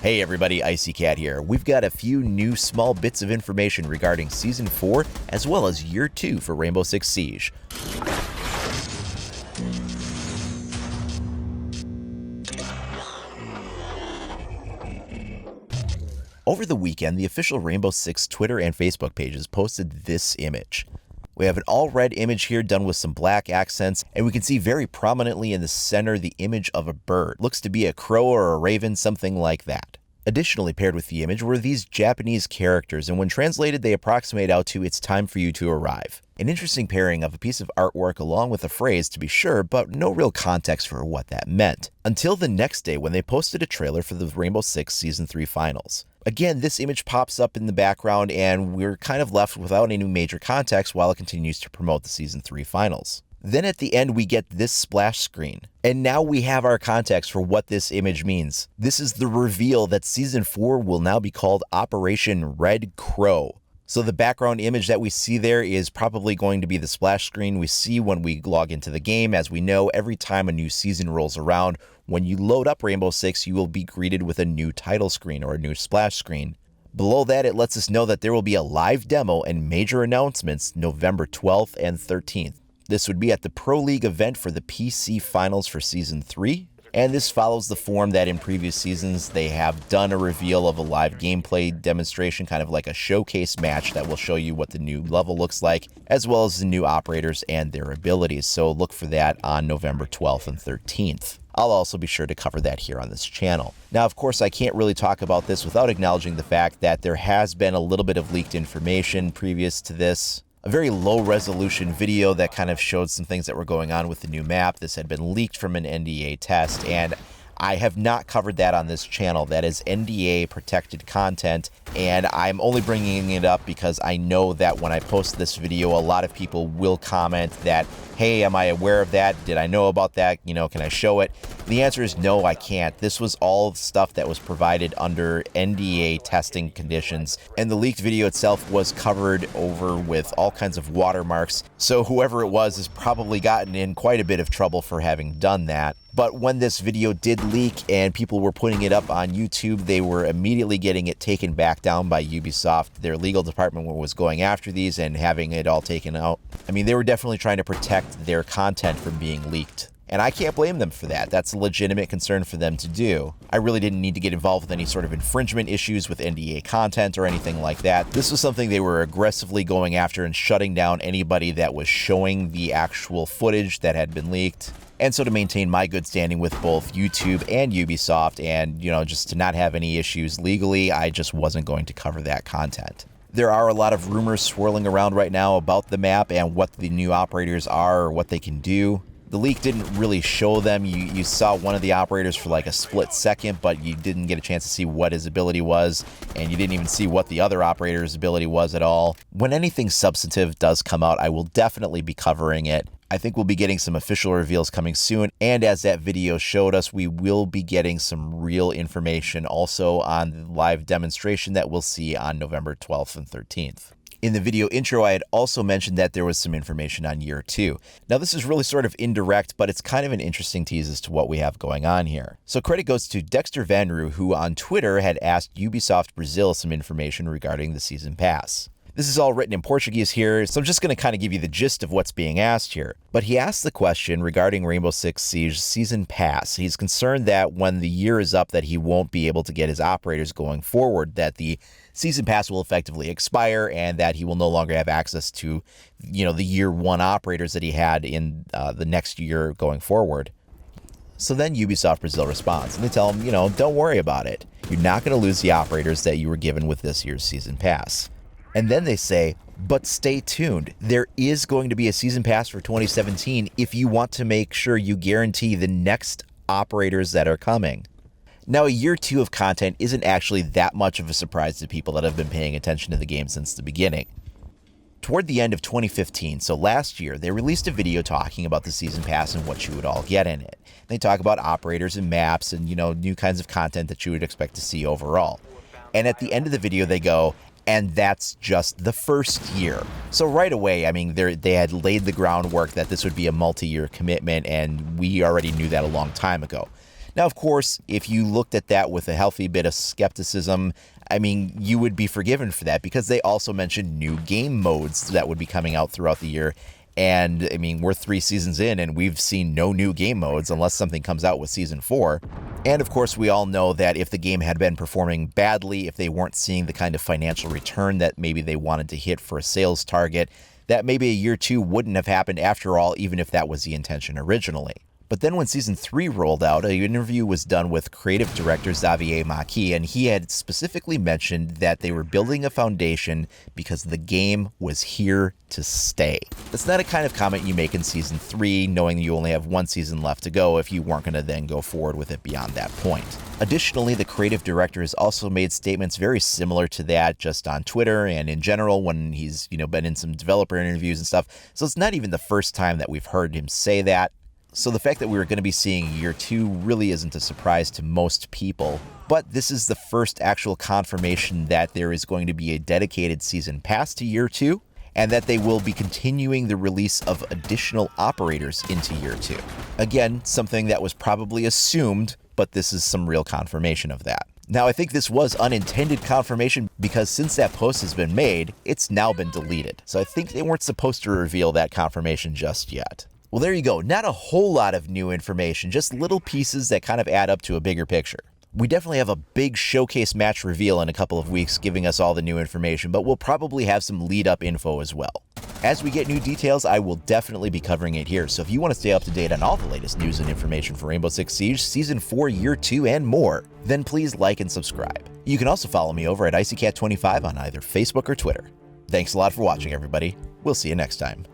Hey everybody, Icy Cat here. We've got a few new small bits of information regarding Season 4 as well as Year 2 for Rainbow Six Siege. Over the weekend, the official Rainbow Six Twitter and Facebook pages posted this image. We have an all-red image here done with some black accents, and we can see very prominently in the center the image of a bird. Looks to be a crow or a raven, something like that. Additionally paired with the image were these Japanese characters, and when translated they approximate out to "It's time for you to arrive." An interesting pairing of a piece of artwork along with a phrase to be sure, but no real context for what that meant. Until the next day when they posted a trailer for the Rainbow Six Season 3 finals. Again, this image pops up in the background and we're kind of left without any major context while it continues to promote the Season 3 finals. Then at the end we get this splash screen. And now we have our context for what this image means. This is the reveal that Season 4 will now be called Operation Red Crow. So the background image that we see there is probably going to be the splash screen we see when we log into the game. As we know, every time a new season rolls around, when you load up Rainbow Six, you will be greeted with a new title screen or a new splash screen. Below that, it lets us know that there will be a live demo and major announcements November 12th and 13th. This would be at the Pro League event for the PC Finals for Season 3. And this follows the form that in previous seasons they have done a reveal of a live gameplay demonstration, kind of like a showcase match that will show you what the new level looks like, as well as the new operators and their abilities. So look for that on November 12th and 13th. I'll also be sure to cover that here on this channel. Now, of course, I can't really talk about this without acknowledging the fact that there has been a little bit of leaked information previous to this. A very low resolution video that kind of showed some things that were going on with the new map. This had been leaked from an NDA test, and I have not covered that on this channel. That is NDA protected content, and I'm only bringing it up because I know that when I post this video, a lot of people will comment that, hey, am I aware of that? Did I know about that? You know, can I show it? The answer is no, I can't. This was all stuff that was provided under NDA testing conditions, and the leaked video itself was covered over with all kinds of watermarks, so whoever it was has probably gotten in quite a bit of trouble for having done that. But when this video did leak and people were putting it up on YouTube, they were immediately getting it taken back down by Ubisoft. Their legal department was going after these and having it all taken out. I mean, they were definitely trying to protect their content from being leaked. And I can't blame them for that. That's a legitimate concern for them to do. I really didn't need to get involved with any sort of infringement issues with NDA content or anything like that. This was something they were aggressively going after and shutting down anybody that was showing the actual footage that had been leaked. And so to maintain my good standing with both YouTube and Ubisoft and, you know, just to not have any issues legally, I just wasn't going to cover that content. There are a lot of rumors swirling around right now about the map and what the new operators are or what they can do. The leak didn't really show them. You saw one of the operators for like a split second, but you didn't get a chance to see what his ability was, and you didn't even see what the other operator's ability was at all. When anything substantive does come out, I will definitely be covering it. I think we'll be getting some official reveals coming soon, and as that video showed us, we will be getting some real information also on the live demonstration that we'll see on November 12th and 13th. In the video intro, I had also mentioned that there was some information on Year 2. Now, this is really sort of indirect, but it's kind of an interesting tease as to what we have going on here. So credit goes to Dexter Vanru, who on Twitter had asked Ubisoft Brazil some information regarding the Season Pass. This is all written in Portuguese here, so I'm just going to kind of give you the gist of what's being asked here. But he asked the question regarding Rainbow Six Siege Season Pass. He's concerned that when the year is up that he won't be able to get his operators going forward, that the Season Pass will effectively expire and that he will no longer have access to, you know, the Year 1 operators that he had in the next year going forward. So then Ubisoft Brazil responds, and they tell him, you know, don't worry about it. You're not going to lose the operators that you were given with this year's Season Pass. And then they say, but stay tuned. There is going to be a Season Pass for 2017 if you want to make sure you guarantee the next operators that are coming. Now, Year 2 of content isn't actually that much of a surprise to people that have been paying attention to the game since the beginning. Toward the end of 2015, so last year, they released a video talking about the Season Pass and what you would all get in it. They talk about operators and maps and, you know, new kinds of content that you would expect to see overall. And at the end of the video, they go, and that's just the first year. So right away, I mean, they had laid the groundwork that this would be a multi-year commitment, and we already knew that a long time ago. Now, of course, if you looked at that with a healthy bit of skepticism, I mean, you would be forgiven for that because they also mentioned new game modes that would be coming out throughout the year. And I mean, we're 3 seasons in and we've seen no new game modes unless something comes out with season 4. And of course, we all know that if the game had been performing badly, if they weren't seeing the kind of financial return that maybe they wanted to hit for a sales target, that maybe a year 2 wouldn't have happened after all, even if that was the intention originally. But then when season 3 rolled out, an interview was done with creative director Xavier Marquis, and he had specifically mentioned that they were building a foundation because the game was here to stay. That's not a kind of comment you make in season 3, knowing you only have 1 season left to go if you weren't going to then go forward with it beyond that point. Additionally, the creative director has also made statements very similar to that just on Twitter and in general when he's, been in some developer interviews and stuff. So it's not even the first time that we've heard him say that. So the fact that we were going to be seeing year 2 really isn't a surprise to most people, but this is the first actual confirmation that there is going to be a dedicated season pass to year 2, and that they will be continuing the release of additional operators into year 2. Again, something that was probably assumed, but this is some real confirmation of that. Now, I think this was unintended confirmation because since that post has been made, it's now been deleted. So I think they weren't supposed to reveal that confirmation just yet. Well, there you go. Not a whole lot of new information, just little pieces that kind of add up to a bigger picture. We definitely have a big showcase match reveal in a couple of weeks giving us all the new information, but we'll probably have some lead-up info as well. As we get new details, I will definitely be covering it here, so if you want to stay up to date on all the latest news and information for Rainbow Six Siege Season 4, Year 2, and more, then please like and subscribe. You can also follow me over at IcyCat25 on either Facebook or Twitter. Thanks a lot for watching, everybody. We'll see you next time.